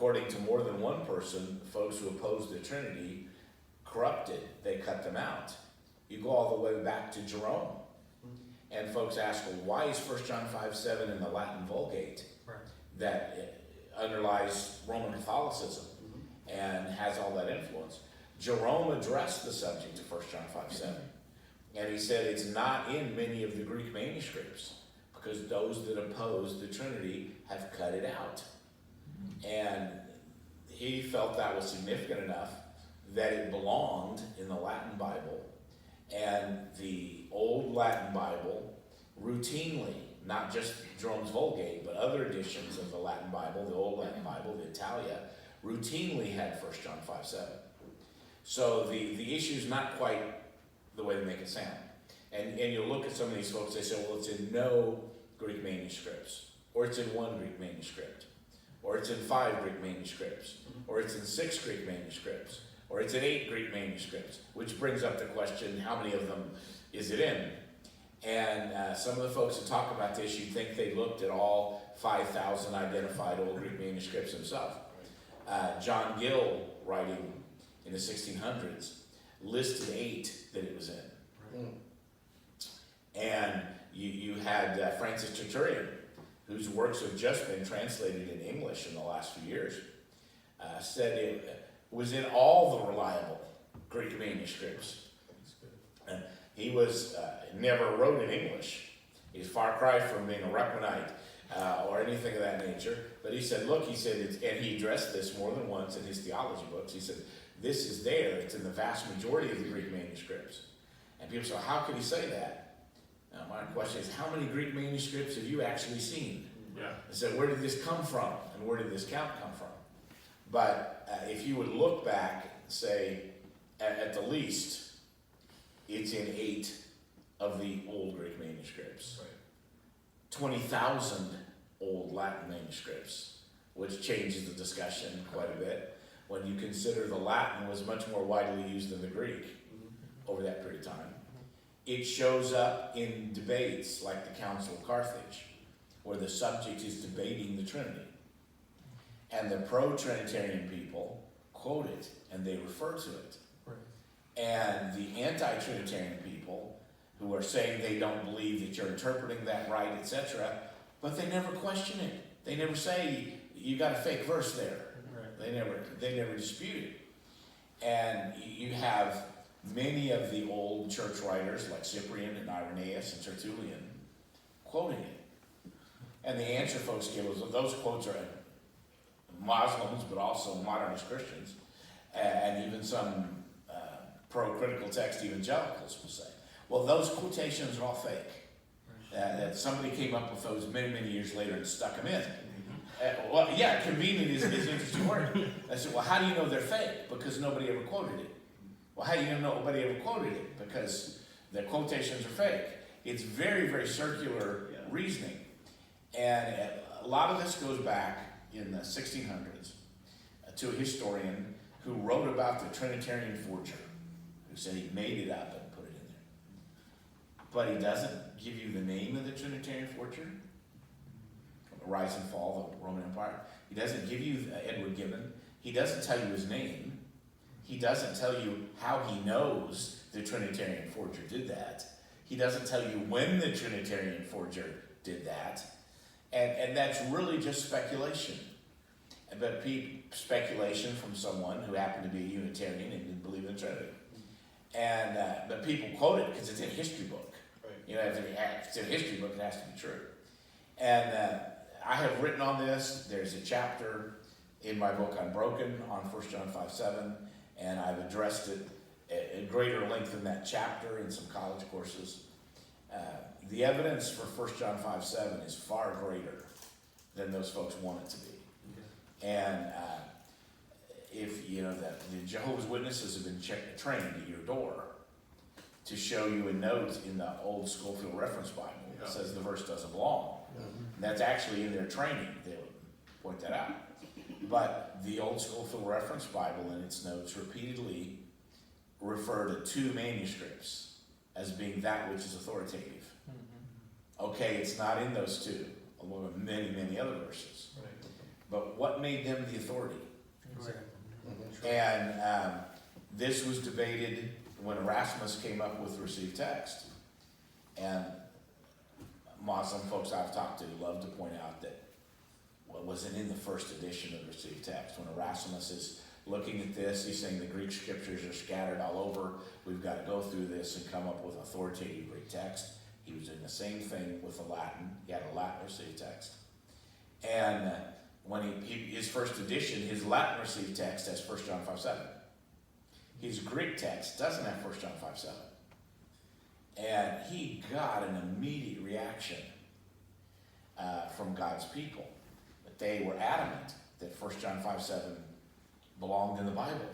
according to more than one person, folks who opposed the Trinity corrupted. They cut them out. You go all the way back to Jerome. And folks ask, well, why is 1 John 5:7 in the Latin Vulgate that underlies Roman Catholicism and has all that influence? Jerome addressed the subject of 1 John 5:7. And he said it's not in many of the Greek manuscripts because those that oppose the Trinity have cut it out. And he felt that was significant enough that it belonged in the Latin Bible. And the old Latin Bible routinely, not just Jerome's Vulgate, but other editions of the Latin Bible, the old Latin Bible, the Italia, routinely had 1 John 5:7. So the issue is not quite the way they make it sound. And you look at some of these folks, they say, well, it's in no Greek manuscripts, or it's in one Greek manuscript, or it's in 5 Greek manuscripts, or it's in 6 Greek manuscripts, or it's in 8 Greek manuscripts, which brings up the question, how many of them is it in? And some of the folks that talk about this, you'd think they looked at all 5,000 identified old Greek manuscripts themselves. John Gill, writing in the 1600s, listed 8 that it was in. And you had Francis Tertullian, whose works have just been translated in English in the last few years, said it was in all the reliable Greek manuscripts. And he was never wrote in English. He's far cry from being a Ruckmanite or anything of that nature. But he said, look, he said, and he addressed this more than once in his theology books. He said, this is there. It's in the vast majority of the Greek manuscripts. And people say, how could he say that? Now, my question is, how many Greek manuscripts have you actually seen? Yeah. I said, where did this come from? And where did this count come from? But if you would look back, say, at the least, it's in 8 of the old Greek manuscripts. Right. 20,000 old Latin manuscripts, which changes the discussion quite a bit. When you consider the Latin was much more widely used than the Greek over that period of time. It shows up in debates like the Council of Carthage, where the subject is debating the Trinity. And the pro-Trinitarian people quote it, and they refer to it. Right. And the anti-Trinitarian people, who are saying they don't believe that you're interpreting that right, etc., but they never question it. They never say, you got a fake verse there. Right. They never dispute it. And you have many of the old church writers like Cyprian and Irenaeus and Tertullian quoting it. And the answer folks give was, well, those quotes are Muslims, but also modernist Christians, and even some pro-critical text evangelicals will say, well, those quotations are all fake. That somebody came up with those many, many years later and stuck them in. Well, yeah, convenient is an interesting word. I said, well, how do you know they're fake? Because nobody ever quoted it. Well, how do you know nobody ever quoted it? Because the quotations are fake. It's very, very circular reasoning. And a lot of this goes back in the 1600s to a historian who wrote about the Trinitarian forger, who said he made it up and put it in there. But he doesn't give you the name of the Trinitarian forger, the rise and fall of the Roman Empire. He doesn't give you Edward Gibbon. He doesn't tell you his name. He doesn't tell you how he knows the Trinitarian forger did that. He doesn't tell you when the Trinitarian forger did that. And that's really just speculation. But speculation from someone who happened to be a Unitarian and didn't believe in the Trinity. And but people quote it because it's in a history book. Right. You know, if it's in a history book, it has to be true. And I have written on this. There's a chapter in my book, Unbroken, on 1 John 5:7, and I've addressed it at greater length in that chapter in some college courses. The evidence for 1 John 5:7 is far greater than those folks want it to be. And if you know that the Jehovah's Witnesses have been trained at your door to show you a note in the old Schofield Reference Bible that says the verse doesn't belong. And that's actually in their training. They would point that out. But the old Schofield Reference Bible in its notes repeatedly refer to 2 manuscripts as being that which is authoritative. Okay, it's not in those 2, along with many, many other verses. Right. but what made them the authority? Exactly. And this was debated when Erasmus came up with received text. And Muslim folks I've talked to love to point out that what wasn't in the first edition of received text. When Erasmus is looking at this, he's saying the Greek scriptures are scattered all over. We've got to go through this and come up with authoritative Greek text. He was doing the same thing with the Latin. He had a Latin received text. And when his first edition, his Latin received text has 1 John 5:7. His Greek text doesn't have 1 John 5:7. And he got an immediate reaction from God's people. But they were adamant that 1 John 5:7 belonged in the Bible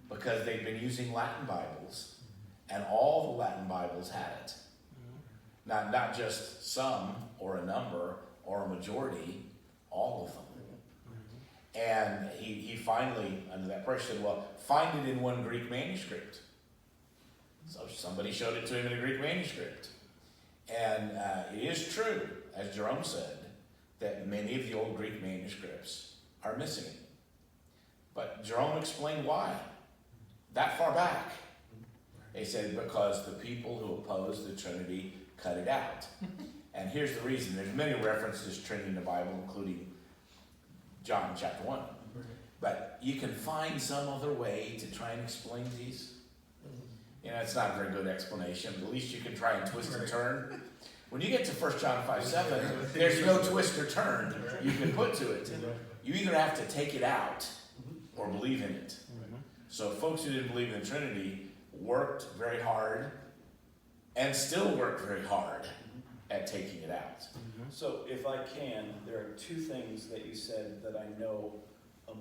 because they'd been using Latin Bibles, and all the Latin Bibles had it. Not just some or a number or a majority, all of them. And he finally, under that pressure, said, well, find it in one Greek manuscript. So somebody showed it to him in a Greek manuscript. And it is true, as Jerome said, that many of the old Greek manuscripts are missing. But Jerome explained why. That far back. He said because the people who opposed the Trinity cut it out. And here's the reason. There's many references to Trinity in the Bible, including John chapter 1. But you can find some other way to try and explain these. You know, it's not a very good explanation, but at least you can try and twist and turn. When you get to 1 John 5:7, there's no twist or turn you can put to it. You either have to take it out or believe in it. So folks who didn't believe in the Trinity worked very hard and still work very hard at taking it out. So if I can, there are two things that you said that I know a